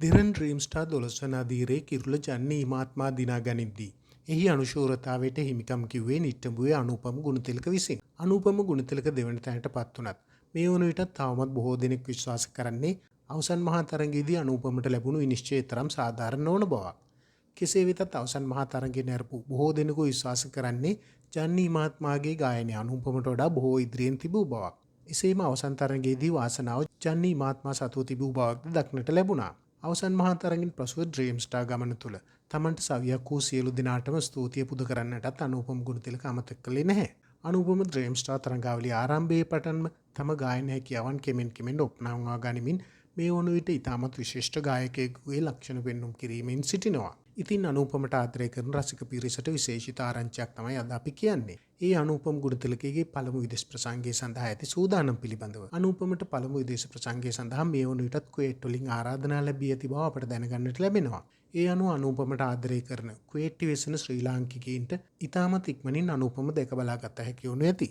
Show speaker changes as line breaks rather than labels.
දිරන් dream star 12 වන අදියරේ කිරුළ ජන්නී මහත්මයා දිනා ගනිද්දී එහි අනුශූරතාවයට හිමිකම් කිව්වේ නිට්ටඹුවේ අනූපම ගුණතිලක විසින්. අනූපම ගුණතිලක දෙවන තැනට පත් වුණත් මේ වන විටත් තවමත් බොහෝ දෙනෙක් විශ්වාස කරන්නේ අවසන් මහා තරගයේදී අනූපමට ලැබුණු විනිශ්චය තරම් සාධාරණ නොවන බවක්. කෙසේ වෙතත් අවසන් මහා තරගයේ නැරපු බොහෝ දෙනෙකු විශ්වාස කරන්නේ ජන්නී මහත්මයාගේ ගායනය අනූපමට වඩා බොහෝ ඉදිරියෙන් තිබූ බවක්. එසේම අවසන් තරගයේදී වාසනාව ජන්නී මහත්මයා සතුව තිබූ බවක්ද දක්නට ලැබුණා. අවසන් මහා තරගින් පසුව ඩ්‍රීම් ස්ටාර් ගමන තුළ තමන්ට සවියක් වූ සියලු දෙනාටම ස්තුතිය පුද කරන්නටත් අනූපම ගුණතිලක අමතක කළේ නැහැ. අනූපම ඩ්‍රීම් ස්ටාර් තරගාවලිය ආරම්භයේ පටන්ම තම ගායන හැකියාවන් කෙමෙන් ඔප්නංවා ගනිමින් මේ වන විට ඉතාමත් විශිෂ්ට ගායකයෙකුගේ ලක්ෂණ පෙන්නුම් කිරීමෙන් සිටිනවා. ඉතින් අනූපමට ආදරය කරන රසික පිරිසට විශේෂිත ආරංචියක් තමයි අද අපි කියන්නේ. ඒ අනූපම ගුණතිලකයේ පළමු විදේශ ප්‍රසංගය සඳහා ඇති සූදානම් පිළිබඳව. අනූපමට පළමු විදේශ ප්‍රසංගය සඳහා මේ වන විටත් කුවේට් වලින් ආරාධනා ලැබී ඇති බව අපට දැනගන්නට ලැබෙනවා. ඒ අනුව අනූපමට ආදරය කරන කුවේට් වෙසෙන ශ්‍රී ලාංකිකයින්ට ඉතාමත් ඉක්මනින් අනූපම දැක බලාගත හැකි වනු ඇති.